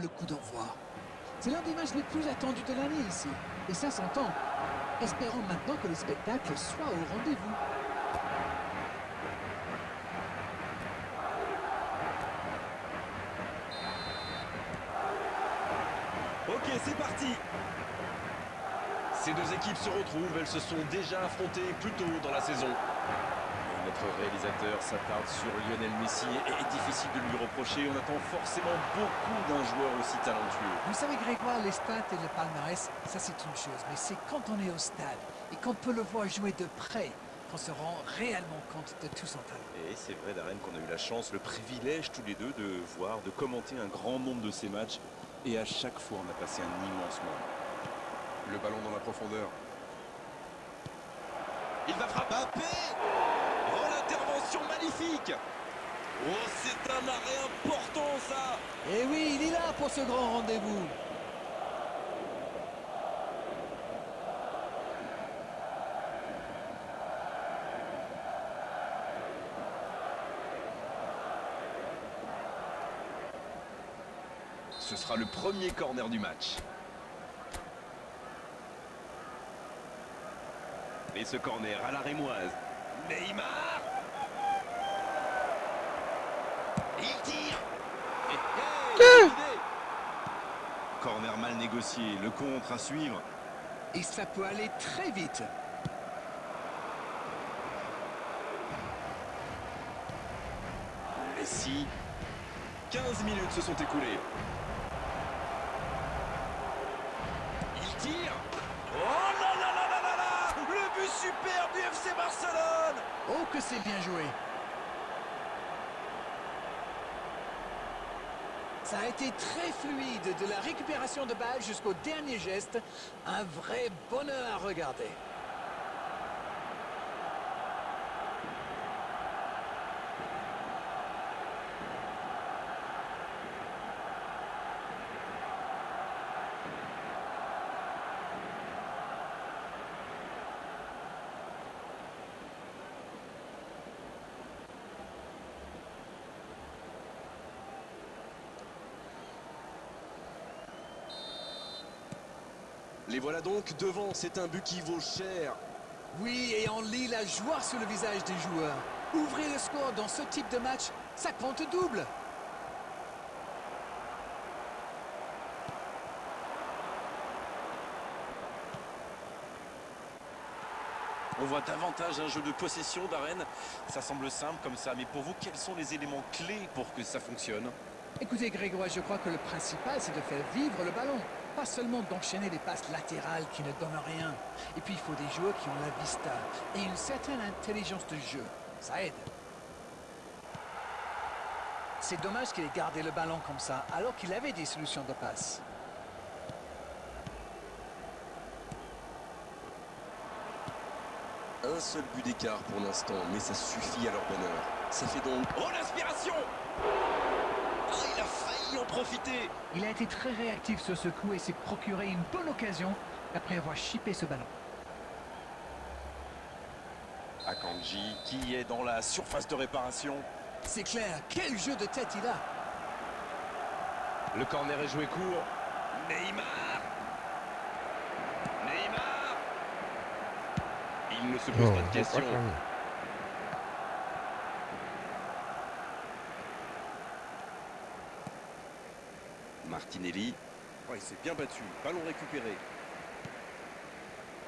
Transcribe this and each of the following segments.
Le coup d'envoi. C'est l'un des matchs les plus attendus de l'année ici. Et ça s'entend. Espérons maintenant que le spectacle soit au rendez-vous. Ok, c'est parti. Ces deux équipes se retrouvent, elles se sont déjà affrontées plus tôt dans la saison. Et notre réalisateur s'attarde sur Lionel Messi et est difficile de lui reprocher. On attend forcément beaucoup d'un joueur aussi talentueux. Vous savez, Grégoire, les stats et le palmarès, ça c'est une chose. Mais c'est quand on est au stade et qu'on peut le voir jouer de près qu'on se rend réellement compte de tout son talent. Et c'est vrai, Darren, qu'on a eu la chance, le privilège tous les deux de voir, de commenter un grand nombre de ces matchs. Et à chaque fois, on a passé un immense moment. Le ballon dans la profondeur. Il va frapper. Mbappé. Oh, l'intervention magnifique. Oh, c'est un arrêt important, ça. Et oui, il est là pour ce grand rendez-vous. Ce sera le premier corner du match. Et ce corner à la rémoise. Neymar. Il tire. Corner mal négocié, le contre à suivre. Et ça peut aller très vite. Messi. 15 minutes se sont écoulées. Il tire. Oh là là là là là là. Le but superbe du FC Barcelone. Oh, que c'est bien joué. Ça a été très fluide, de la récupération de balle jusqu'au dernier geste. Un vrai bonheur à regarder. Les voilà donc devant, c'est un but qui vaut cher. Oui, et on lit la joie sur le visage des joueurs. Ouvrez le score dans ce type de match, ça compte double. On voit davantage un jeu de possession, Darren. Ça semble simple comme ça, mais pour vous, quels sont les éléments clés pour que ça fonctionne? Écoutez Grégoire, je crois que le principal c'est de faire vivre le ballon. Pas seulement d'enchaîner des passes latérales qui ne donnent rien. Et puis il faut des joueurs qui ont la vista et une certaine intelligence de jeu. Ça aide. C'est dommage qu'il ait gardé le ballon comme ça, alors qu'il avait des solutions de passe. Un seul but d'écart pour l'instant, mais ça suffit à leur bonheur. Ça fait donc... Oh, l'inspiration! Oh, il a failli en profiter! Il a été très réactif sur ce coup et s'est procuré une bonne occasion après avoir chippé ce ballon. Akanji, qui est dans la surface de réparation. C'est clair, quel jeu de tête il a! Le corner est joué court. Neymar! Neymar! Il ne se pose pas de questions. Martinelli. Oh, il s'est bien battu. Ballon récupéré.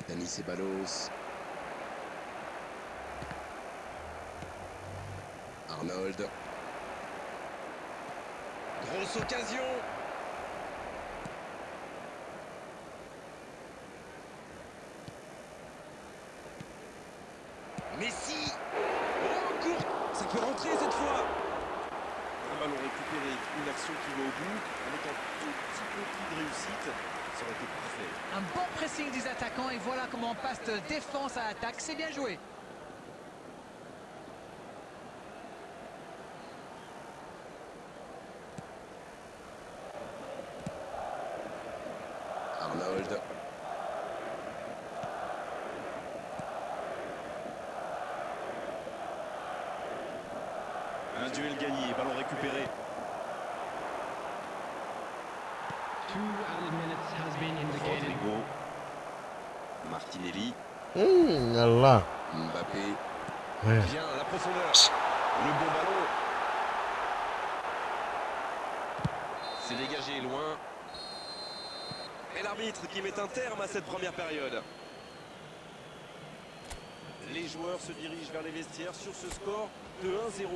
Dani Ceballos. Arnold. Grosse occasion. Messi. Oh, court. Ça peut rentrer cette fois. Un ballon récupéré. Une action qui va au bout. Avec un tout petit peu plus de réussite, ça aurait été parfait. Un bon pressing des attaquants et voilà comment on passe de défense à attaque. C'est bien joué. Arnold. Un duel gagné, ballon récupéré. Rodrigo. Martinelli. Allah. Mbappé. Ouais. Bien, la profondeur. Le bon ballon. C'est dégagé loin. Et l'arbitre qui met un terme à cette première période. Les joueurs se dirigent vers les vestiaires sur ce score de 1-0.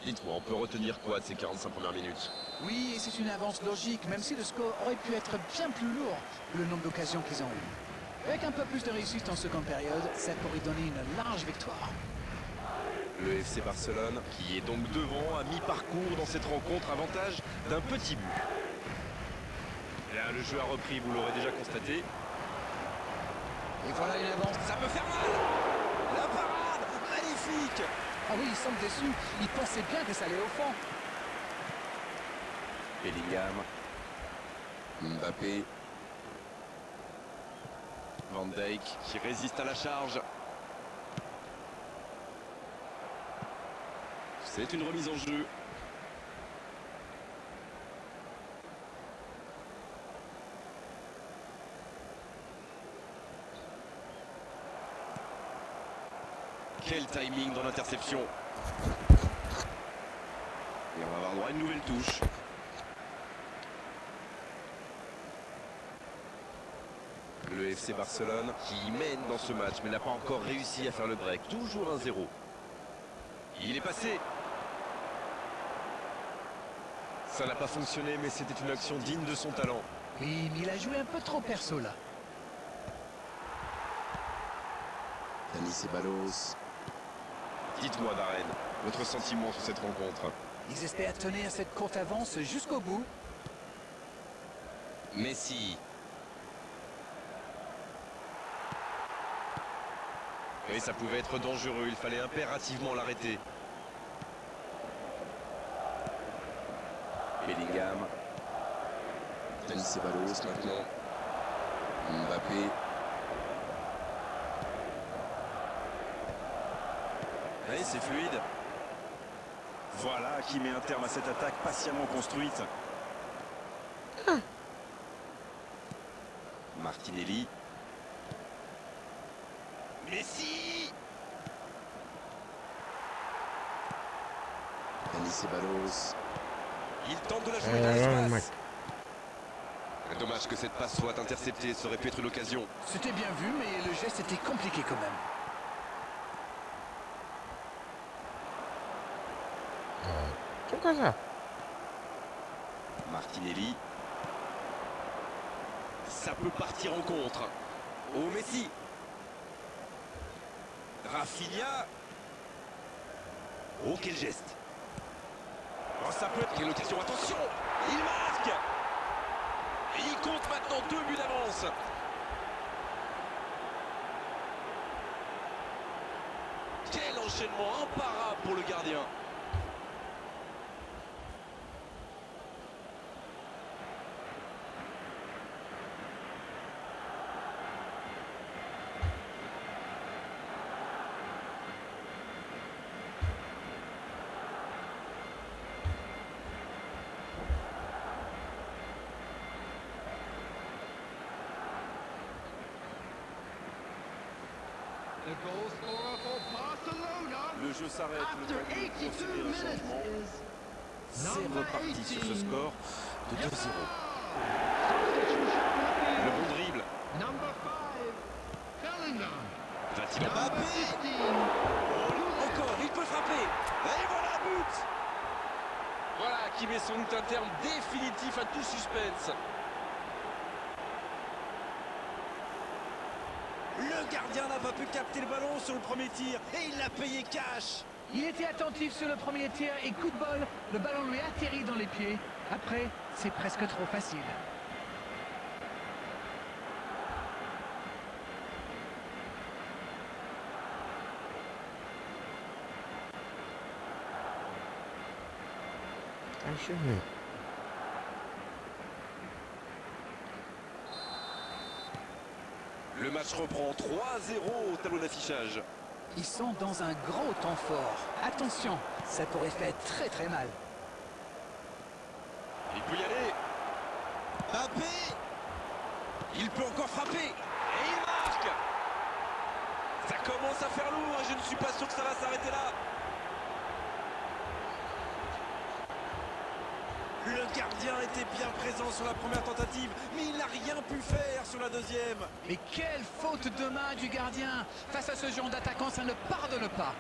Dites-moi, on peut retenir quoi de ces 45 premières minutes? Oui, et c'est une avance logique, même si le score aurait pu être bien plus lourd, le nombre d'occasions qu'ils ont eues. Avec un peu plus de réussite en seconde période, ça pourrait donner une large victoire. Le FC Barcelone, qui est donc devant à mi-parcours dans cette rencontre, avantage d'un petit but. Là, le jeu a repris, vous l'aurez déjà constaté. Et voilà une avance. Ça peut faire mal. La parade, magnifique. Ah oui, ils semblent déçus. Ils pensaient bien que ça allait au fond. Bellingham, Mbappé. Van Dijk qui résiste à la charge. C'est une remise en jeu. Quel timing dans l'interception. Et on va avoir droit à une nouvelle touche. Le FC Barcelone qui mène dans ce match mais n'a pas encore réussi à faire le break. Toujours 1-0. Il est passé. Ça n'a pas fonctionné mais c'était une action digne de son talent. Oui, mais il a joué un peu trop perso là. Dani Ceballos. Dites-moi Darren, votre sentiment sur cette rencontre? Ils espèrent tenir cette courte avance jusqu'au bout. Messi. Et ça pouvait être dangereux, il fallait impérativement l'arrêter. Bellingham. Dani Ceballos maintenant. Mbappé. Allez, c'est fluide. Voilà qui met un terme à cette attaque patiemment construite. Martinelli. Messi. Dani Ceballos. Il tente de la jouer dans mec. l'espace. Dommage que cette passe soit interceptée, ça aurait pu être une occasion. C'était bien vu, mais le geste était compliqué quand même. Pourquoi ça? Martinelli. Ça peut partir en contre. Oh Messi. Rafinha. Oh quel geste. Oh ça peut être quelle occasion. Attention. Il marque. Et il compte maintenant 2 buts d'avance. Quel enchaînement imparable pour le gardien. Le jeu s'arrête, le temps de procéder à un changement. C'est reparti sur ce score de 2-0. Le bon dribble. Va-t-il Mbappé. Oh, encore, il peut frapper. Et voilà, but. Voilà qui met sans doute un terme définitif à tout suspense. Le gardien n'a pas pu capter le ballon sur le premier tir et il l'a payé cash. Il était attentif sur le premier tir et coup de bol, le ballon lui atterrit dans les pieds. Après, c'est presque trop facile. Achevez. Le match reprend 3-0 au tableau d'affichage. Ils sont dans un gros temps fort. Attention, ça pourrait faire très très mal. Il peut y aller. Mbappé. Il peut encore frapper. Et il marque. Ça commence à faire lourd et je ne suis pas sûr que ça va s'arrêter là. Le gardien était bien présent sur la première tentative, mais il n'a rien pu faire sur la deuxième. Mais quelle faute de main du gardien! Face à ce genre d'attaquant, ça ne pardonne pas.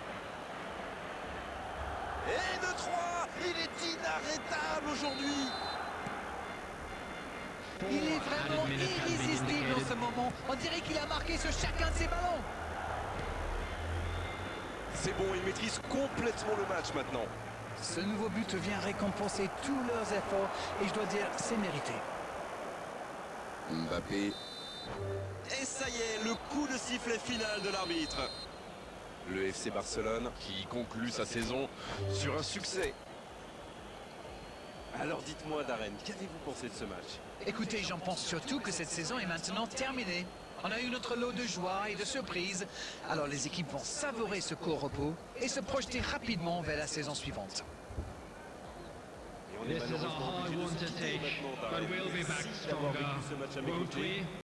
Et de 3, il est inarrêtable aujourd'hui. Il est vraiment irrésistible en ce moment. On dirait qu'il a marqué sur chacun de ses ballons. C'est bon, il maîtrise complètement le match maintenant. Ce nouveau but vient récompenser tous leurs efforts et je dois dire, c'est mérité. Mbappé. Et ça y est, le coup de sifflet final de l'arbitre. Le FC Barcelone qui conclut sa saison sur un succès. Alors dites-moi Darren, qu'avez-vous pensé de ce match? Écoutez, j'en pense surtout que cette saison est maintenant terminée. On a eu notre lot de joie et de surprises. Alors les équipes vont savourer ce court repos et se projeter rapidement vers la saison suivante. Et on est malheureusement obligé de se quitter maintenant, Darren. but we'll be back Merci d'avoir vécu ce match avec stronger, nous. won't we?